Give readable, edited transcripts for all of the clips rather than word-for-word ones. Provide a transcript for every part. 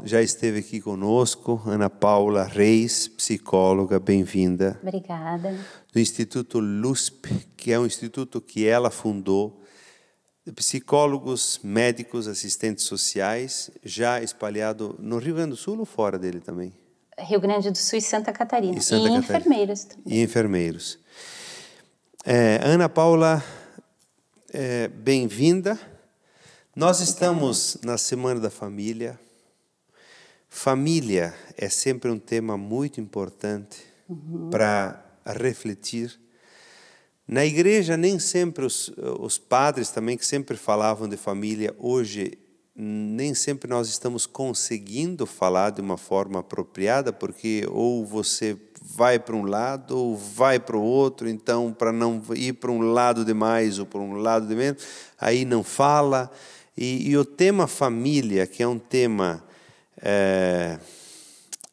já esteve aqui conosco, Ana Paula Reis, psicóloga, bem-vinda. Obrigada. Do Instituto LUSP, que é um instituto que ela fundou, de psicólogos, médicos, assistentes sociais, já espalhado no Rio Grande do Sul ou fora dele também? Rio Grande do Sul e Santa Catarina. E enfermeiros também. E enfermeiros. Ana Paula, bem-vinda. Nós estamos na Semana da Família. Família é sempre um tema muito importante para refletir. Na igreja, nem sempre os padres também, que sempre falavam de família, hoje nem sempre nós estamos conseguindo falar de uma forma apropriada, porque ou você vai para um lado ou vai para o outro, então para não ir para um lado demais ou para um lado de menos, aí não fala. E o tema família, que é um tema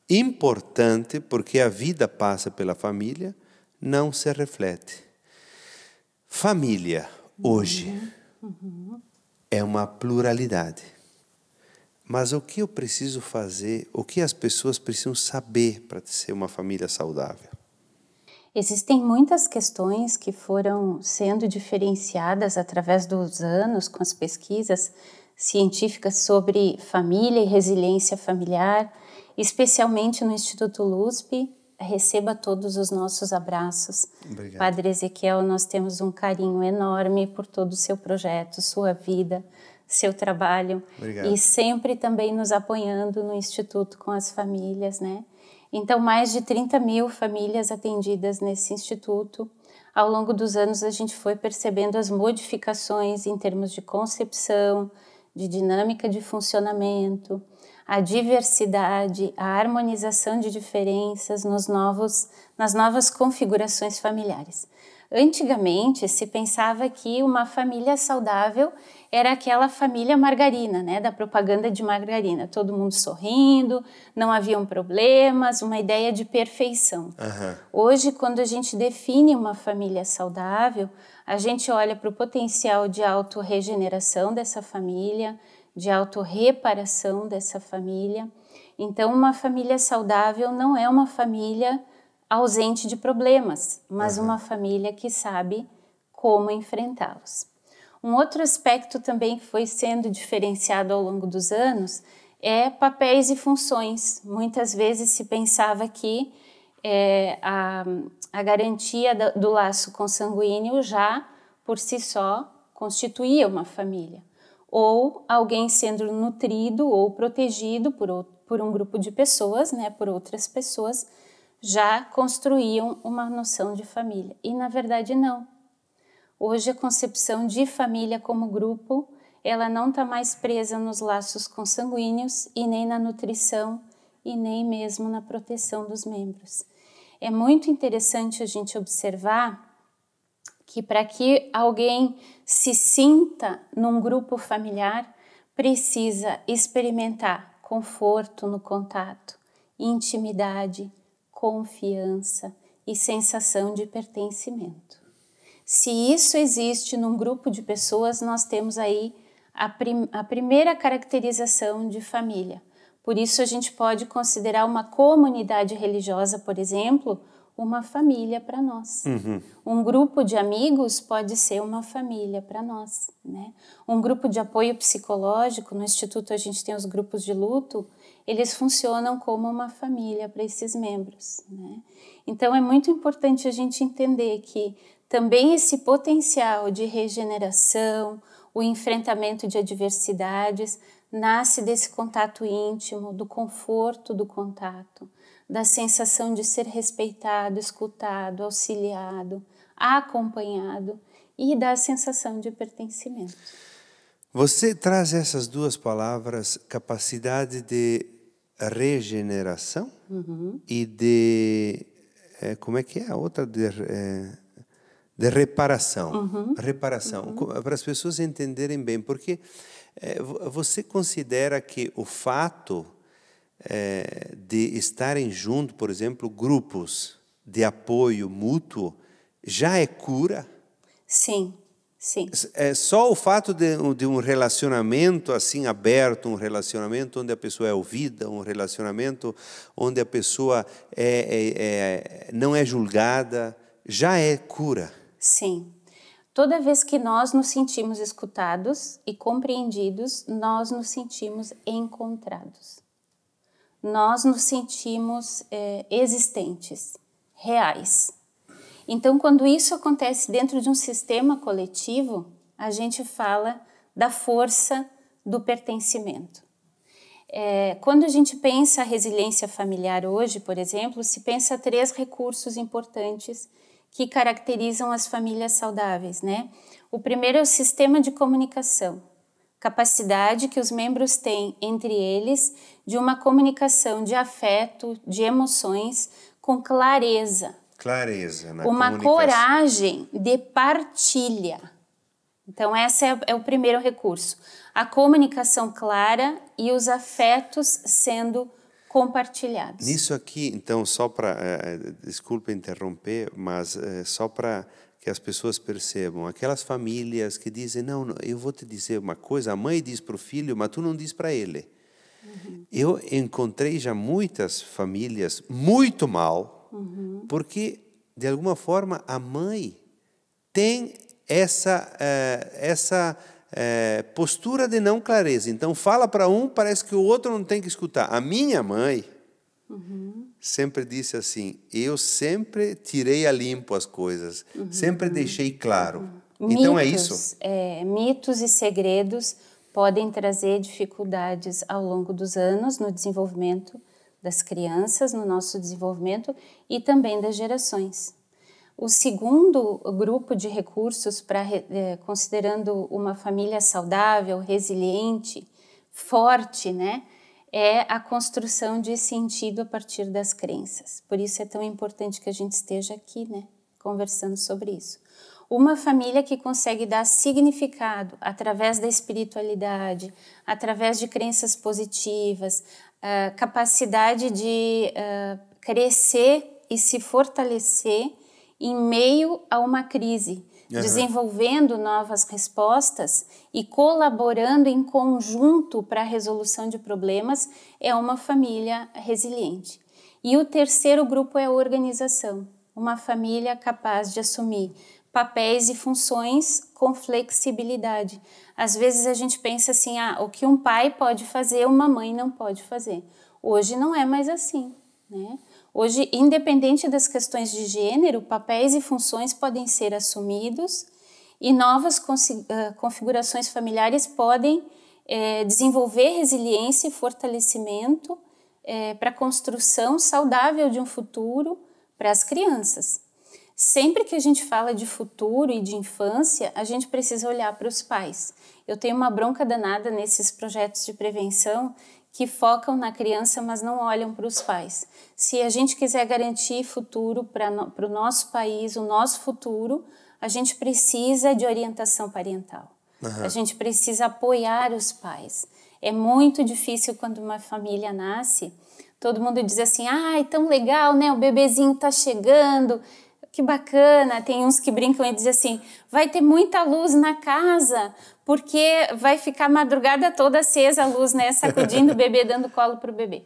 importante, porque a vida passa pela família, não se reflete. Família, hoje, é uma pluralidade. Mas o que eu preciso fazer, o que as pessoas precisam saber para ser uma família saudável? Existem muitas questões que foram sendo diferenciadas através dos anos com as pesquisas científicas sobre família e resiliência familiar, especialmente no Instituto LUSP. Receba todos os nossos abraços. Obrigado. Padre Ezequiel, nós temos um carinho enorme por todo o seu projeto, sua vida, seu trabalho. Obrigado. E sempre também nos apoiando no Instituto com as famílias, né? Então, mais de 30 mil famílias atendidas nesse instituto. Ao longo dos anos, a gente foi percebendo as modificações em termos de concepção, de dinâmica de funcionamento, a diversidade, a harmonização de diferenças nas novas configurações familiares. Antigamente, se pensava que uma família saudável era aquela família margarina, né, da propaganda de margarina. Todo mundo sorrindo, não haviam problemas, uma ideia de perfeição. Hoje, quando a gente define uma família saudável, a gente olha para o potencial de autorregeneração dessa família, de autorreparação dessa família. Então, uma família saudável não é uma família ausente de problemas, mas uma família que sabe como enfrentá-los. Um outro aspecto também que foi sendo diferenciado ao longo dos anos é papéis e funções. Muitas vezes se pensava que a garantia do laço consanguíneo já, por si só, constituía uma família. Ou alguém sendo nutrido ou protegido por um grupo de pessoas, né, por outras pessoas, já construíam uma noção de família. E, na verdade, não. Hoje, a concepção de família como grupo, ela não está mais presa nos laços consanguíneos e nem na nutrição e nem mesmo na proteção dos membros. É muito interessante a gente observar que para que alguém se sinta num grupo familiar, precisa experimentar conforto no contato, intimidade, confiança e sensação de pertencimento. Se isso existe num grupo de pessoas, nós temos aí a primeira caracterização de família. Por isso a gente pode considerar uma comunidade religiosa, por exemplo, uma família para nós. Um grupo de amigos pode ser uma família para nós, né? Um grupo de apoio psicológico, no Instituto a gente tem os grupos de luto, eles funcionam como uma família para esses membros, né? Então é muito importante a gente entender que também esse potencial de regeneração, o enfrentamento de adversidades, nasce desse contato íntimo, do conforto do contato, da sensação de ser respeitado, escutado, auxiliado, acompanhado e da sensação de pertencimento. Você traz essas duas palavras, capacidade de regeneração e de... como é que é a outra? De reparação. Reparação, para as pessoas entenderem bem, porque você considera que o fato de estarem juntos, por exemplo, grupos de apoio mútuo, já é cura? Sim, Sim. É só o fato de um relacionamento assim aberto, um relacionamento onde a pessoa é ouvida, um relacionamento onde a pessoa não é julgada, já é cura. Sim. Toda vez que nós nos sentimos escutados e compreendidos, nós nos sentimos encontrados. Nós nos sentimos existentes, reais. Então, quando isso acontece dentro de um sistema coletivo, a gente fala da força do pertencimento. Quando a gente pensa a resiliência familiar hoje, por exemplo, se pensa 3 recursos importantes que caracterizam as famílias saudáveis, né? O primeiro é o sistema de comunicação, capacidade que os membros têm entre eles de uma comunicação de afeto, de emoções, com clareza. Clareza na uma comunicação. Coragem de partilha. Então, esse é o primeiro recurso. A comunicação clara e os afetos sendo compartilhados. Nisso aqui, então, só para... desculpa interromper, mas só para que as pessoas percebam. Aquelas famílias que dizem, não, eu vou te dizer uma coisa, a mãe diz para o filho, mas tu não diz para ele. Uhum. Eu encontrei já muitas famílias muito mal, porque, de alguma forma, a mãe tem essa postura de não clareza. Então, fala para um, parece que o outro não tem que escutar. A minha mãe sempre disse assim, eu sempre tirei a limpo as coisas, sempre deixei claro. Então, é isso? Mitos e segredos podem trazer dificuldades ao longo dos anos no desenvolvimento das crianças, no nosso desenvolvimento e também das gerações. O segundo grupo de recursos considerando uma família saudável, resiliente, forte, né, é a construção de sentido a partir das crenças. Por isso é tão importante que a gente esteja aqui, né, conversando sobre isso. Uma família que consegue dar significado através da espiritualidade, através de crenças positivas, capacidade de crescer e se fortalecer em meio a uma crise, desenvolvendo novas respostas e colaborando em conjunto para a resolução de problemas, é uma família resiliente. E o terceiro grupo é a organização, uma família capaz de assumir papéis e funções com flexibilidade. Às vezes a gente pensa assim, o que um pai pode fazer, uma mãe não pode fazer. Hoje não é mais assim, né? Hoje, independente das questões de gênero, papéis e funções podem ser assumidos e novas configurações familiares podem desenvolver resiliência e fortalecimento para a construção saudável de um futuro para as crianças. Sempre que a gente fala de futuro e de infância, a gente precisa olhar para os pais. Eu tenho uma bronca danada nesses projetos de prevenção que focam na criança, mas não olham para os pais. Se a gente quiser garantir futuro para o nosso país, o nosso futuro, a gente precisa de orientação parental. A gente precisa apoiar os pais. É muito difícil quando uma família nasce, todo mundo diz assim, tão legal, né? O bebezinho está chegando, que bacana. Tem uns que brincam e dizem assim, vai ter muita luz na casa, porque vai ficar a madrugada toda acesa a luz, né? Sacudindo o bebê, dando colo para o bebê.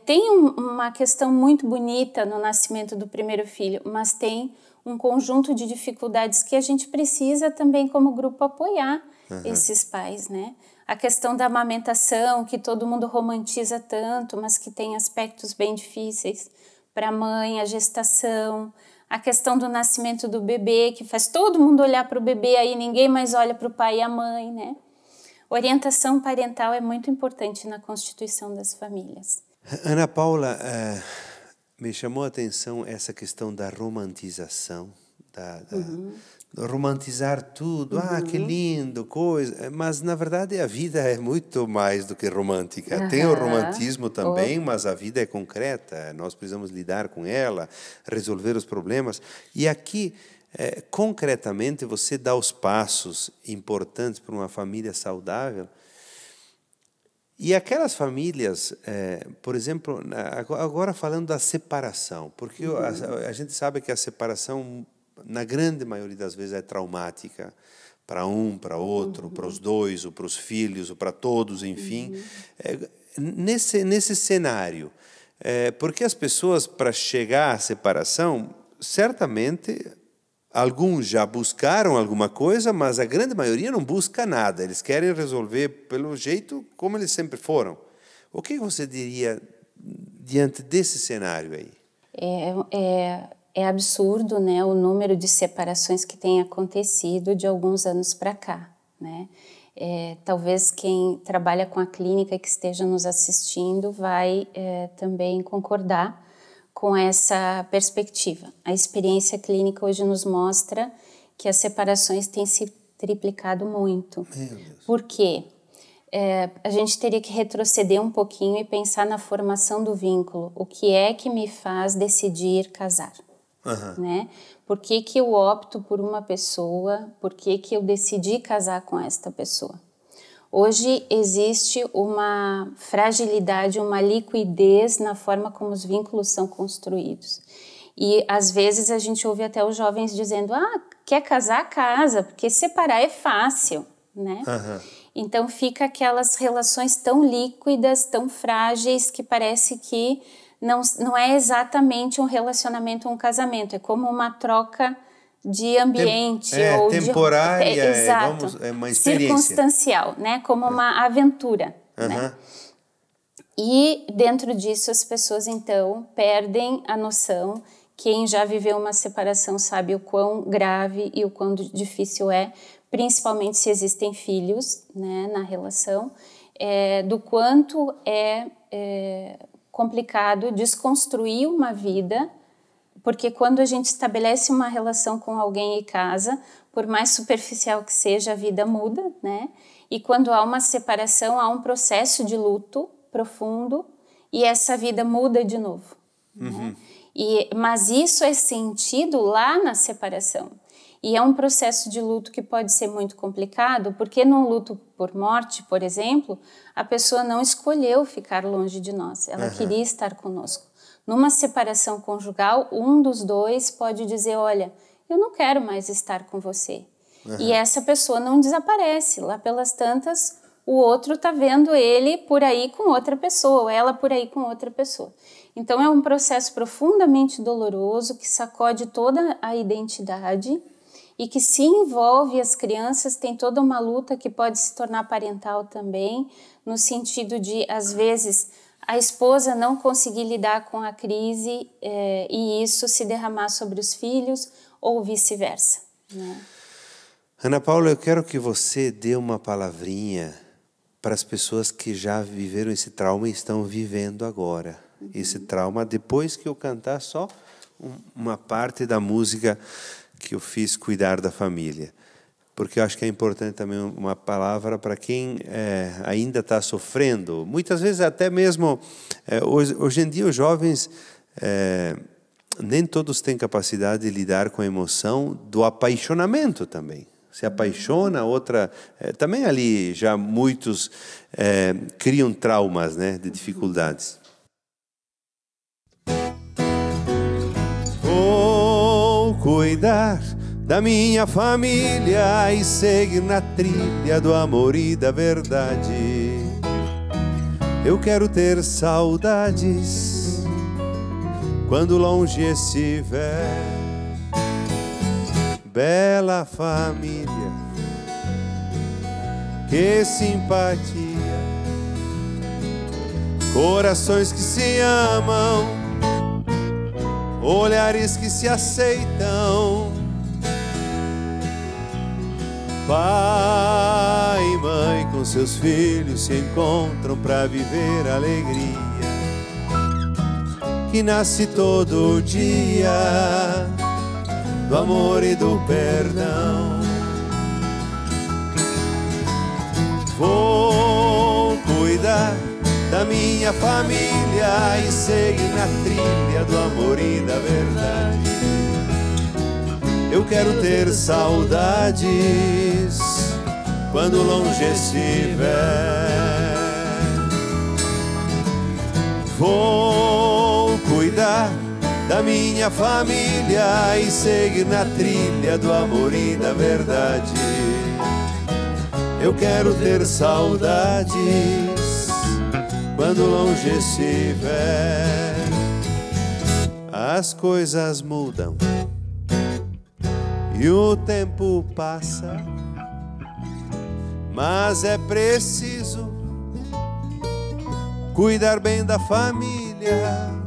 Tem uma questão muito bonita no nascimento do primeiro filho, mas tem um conjunto de dificuldades que a gente precisa também como grupo apoiar esses pais, né? A questão da amamentação, que todo mundo romantiza tanto, mas que tem aspectos bem difíceis para a mãe, a gestação, a questão do nascimento do bebê, que faz todo mundo olhar para o bebê, aí ninguém mais olha para o pai e a mãe, né? Orientação parental é muito importante na constituição das famílias. Ana Paula, me chamou a atenção essa questão da romantização, romantizar tudo, que lindo, coisa, mas na verdade a vida é muito mais do que romântica. Tem o romantismo também, mas a vida é concreta, nós precisamos lidar com ela, resolver os problemas. E aqui, concretamente, você dá os passos importantes para uma família saudável. E aquelas famílias, por exemplo, agora falando da separação, porque a gente sabe que a separação na grande maioria das vezes, é traumática para um, para outro, para os dois, ou para os filhos, ou para todos, enfim. Nesse cenário, porque as pessoas, para chegar à separação, certamente, alguns já buscaram alguma coisa, mas a grande maioria não busca nada. Eles querem resolver pelo jeito como eles sempre foram. O que você diria diante desse cenário aí? É absurdo, né, o número de separações que tem acontecido de alguns anos para cá, né? Talvez quem trabalha com a clínica que esteja nos assistindo vai também concordar com essa perspectiva. A experiência clínica hoje nos mostra que as separações têm se triplicado muito. Meu Deus. Por quê? A gente teria que retroceder um pouquinho e pensar na formação do vínculo. O que é que me faz decidir casar? Né? Por que que eu opto por uma pessoa? Por que que eu decidi casar com esta pessoa? Hoje existe uma fragilidade, uma liquidez na forma como os vínculos são construídos. E às vezes a gente ouve até os jovens dizendo: quer casar, casa, porque separar é fácil, né? Então fica aquelas relações tão líquidas, tão frágeis, que parece que não é exatamente um relacionamento, um casamento, é como uma troca de ambiente ou temporária, exato, uma experiência circunstancial, né? Como uma aventura, né? E dentro disso as pessoas então perdem a noção. Quem já viveu uma separação sabe o quão grave e o quão difícil é, principalmente se existem filhos, né, na relação, do quanto é complicado desconstruir uma vida. Porque quando a gente estabelece uma relação com alguém e casa, por mais superficial que seja, a vida muda, né? E quando há uma separação, há um processo de luto profundo e essa vida muda de novo. Né? Mas isso é sentido lá na separação. E é um processo de luto que pode ser muito complicado, porque num luto por morte, por exemplo, a pessoa não escolheu ficar longe de nós, ela queria estar conosco. Numa separação conjugal, um dos dois pode dizer: olha, eu não quero mais estar com você. E essa pessoa não desaparece. Lá pelas tantas, o outro está vendo ele por aí com outra pessoa, ou ela por aí com outra pessoa. Então é um processo profundamente doloroso que sacode toda a identidade e que se envolve as crianças, tem toda uma luta que pode se tornar parental também, no sentido de, às vezes, a esposa não conseguir lidar com a crise e isso se derramar sobre os filhos ou vice-versa. Né? Ana Paula, eu quero que você dê uma palavrinha para as pessoas que já viveram esse trauma e estão vivendo agora. Esse trauma, depois que eu cantar só uma parte da música que eu fiz, Cuidar da Família. Porque eu acho que é importante também uma palavra para quem ainda está sofrendo. Muitas vezes até mesmo, hoje em dia os jovens, nem todos têm capacidade de lidar com a emoção do apaixonamento também. Se apaixona, outra... também ali já muitos criam traumas, né, de dificuldades. Vou cuidar da minha família e seguir na trilha do amor e da verdade. Eu quero ter saudades quando longe estiver. Bela família, que simpatia, corações que se amam, olhares que se aceitam. Pai e mãe com seus filhos se encontram para viver a alegria que nasce todo dia do amor e do perdão. Vou cuidar da minha família e seguir na trilha do amor e da verdade. Eu quero ter saudades quando longe estiver. Vou cuidar da minha família e seguir na trilha do amor e da verdade. Eu quero ter saudades quando longe estiver. As coisas mudam e o tempo passa, mas é preciso cuidar bem da família.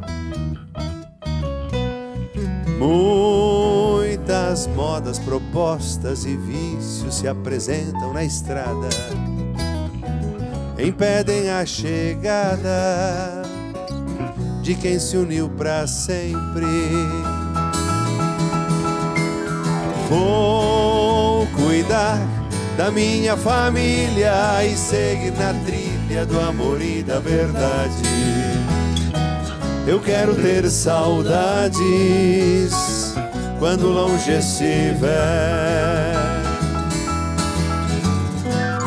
Muitas modas, propostas e vícios se apresentam na estrada, impedem a chegada de quem se uniu para sempre. Vou cuidar da minha família e seguir na trilha do amor e da verdade. Eu quero ter saudades quando longe estiver.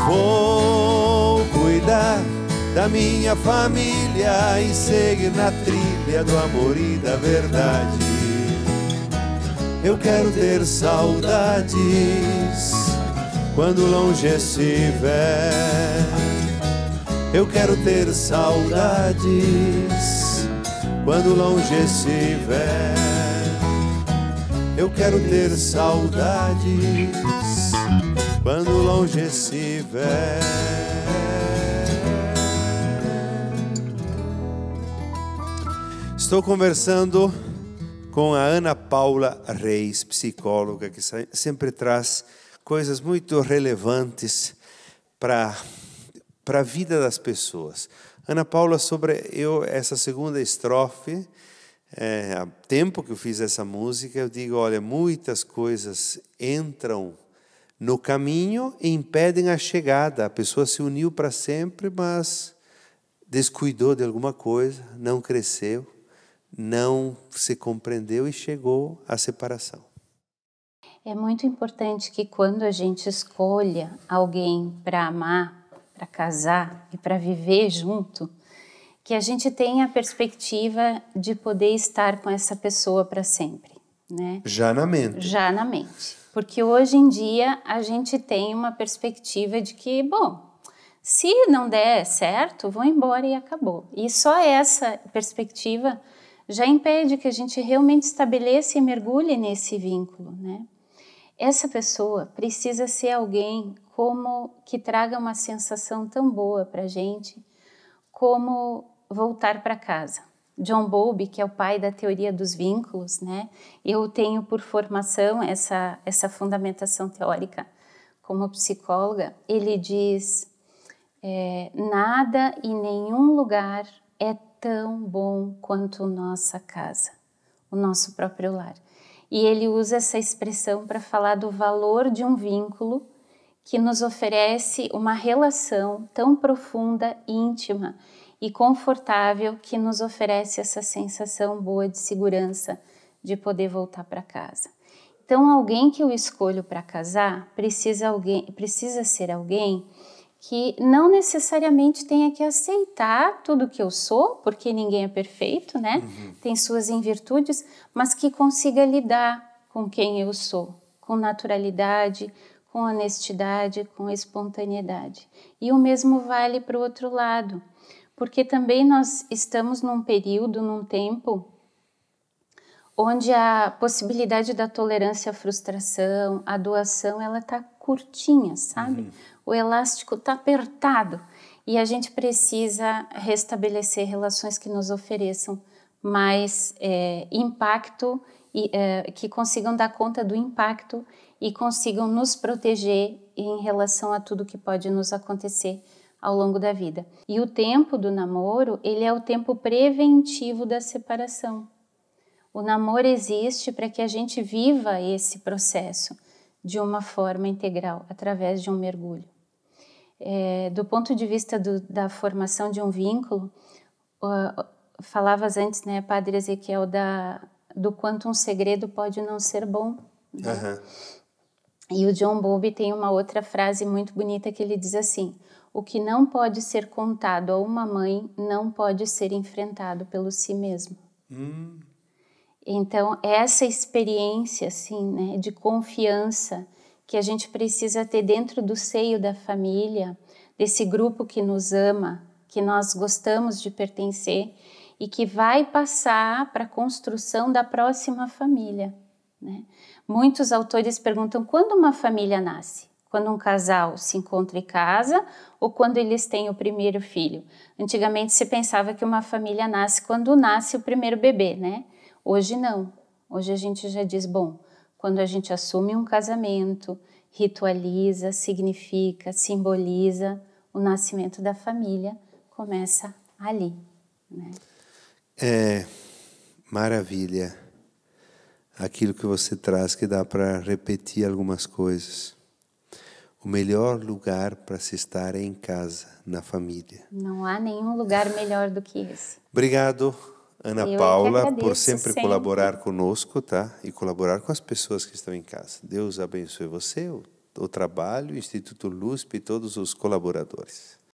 Vou cuidar da minha família e seguir na trilha do amor e da verdade. Eu quero ter saudades quando longe estiver. Eu quero ter saudades quando longe estiver. Eu quero ter saudades quando longe estiver. Estou conversando com a Ana Paula Reis, psicóloga, que sempre traz coisas muito relevantes para a vida das pessoas. Ana Paula, sobre essa segunda estrofe, há tempo que eu fiz essa música, eu digo, olha, muitas coisas entram no caminho e impedem a chegada. A pessoa se uniu para sempre, mas descuidou de alguma coisa, não cresceu, não se compreendeu e chegou à separação. É muito importante que quando a gente escolha alguém para amar, para casar e para viver junto, que a gente tenha a perspectiva de poder estar com essa pessoa para sempre, né? Já na mente. Já na mente. Porque hoje em dia a gente tem uma perspectiva de que, bom, se não der certo, vou embora e acabou. E só essa perspectiva já impede que a gente realmente estabeleça e mergulhe nesse vínculo, né? Essa pessoa precisa ser alguém como que traga uma sensação tão boa para a gente como voltar para casa. John Bowlby, que é o pai da teoria dos vínculos, né? Eu tenho por formação essa fundamentação teórica como psicóloga. Ele diz, nada e nenhum lugar é tão bom quanto nossa casa, o nosso próprio lar. E ele usa essa expressão para falar do valor de um vínculo que nos oferece uma relação tão profunda, íntima e confortável, que nos oferece essa sensação boa de segurança, de poder voltar para casa. Então, alguém que eu escolho para casar precisa ser alguém que não necessariamente tenha que aceitar tudo que eu sou, porque ninguém é perfeito, né? Tem suas invirtudes, mas que consiga lidar com quem eu sou, com naturalidade, com honestidade, com espontaneidade. E o mesmo vale para o outro lado, porque também nós estamos num período, num tempo, onde a possibilidade da tolerância à frustração, a doação, ela está curtinha, sabe? O elástico está apertado e a gente precisa restabelecer relações que nos ofereçam mais impacto, e que consigam dar conta do impacto e consigam nos proteger em relação a tudo que pode nos acontecer ao longo da vida. E o tempo do namoro, ele é o tempo preventivo da separação. O namoro existe para que a gente viva esse processo de uma forma integral, através de um mergulho. Do ponto de vista da formação de um vínculo, falavas antes, né, Padre Ezequiel, do quanto um segredo pode não ser bom. Né? E o John Bowlby tem uma outra frase muito bonita que ele diz assim: o que não pode ser contado a uma mãe não pode ser enfrentado pelo si mesmo. Então, essa experiência, assim, né, de confiança que a gente precisa ter dentro do seio da família, desse grupo que nos ama, que nós gostamos de pertencer e que vai passar para a construção da próxima família, né? Muitos autores perguntam quando uma família nasce? Quando um casal se encontra em casa ou quando eles têm o primeiro filho? Antigamente se pensava que uma família nasce quando nasce o primeiro bebê, né? Hoje não. Hoje a gente já diz, bom, quando a gente assume um casamento, ritualiza, significa, simboliza o nascimento da família, começa ali, né? Maravilha. Aquilo que você traz que dá para repetir algumas coisas. O melhor lugar para se estar é em casa, na família. Não há nenhum lugar melhor do que esse. Obrigado, Ana Eu é que Paula, por agradeço sempre sempre. colaborar conosco, tá? E colaborar com as pessoas que estão em casa. Deus abençoe você, o trabalho, o Instituto LUSP e todos os colaboradores.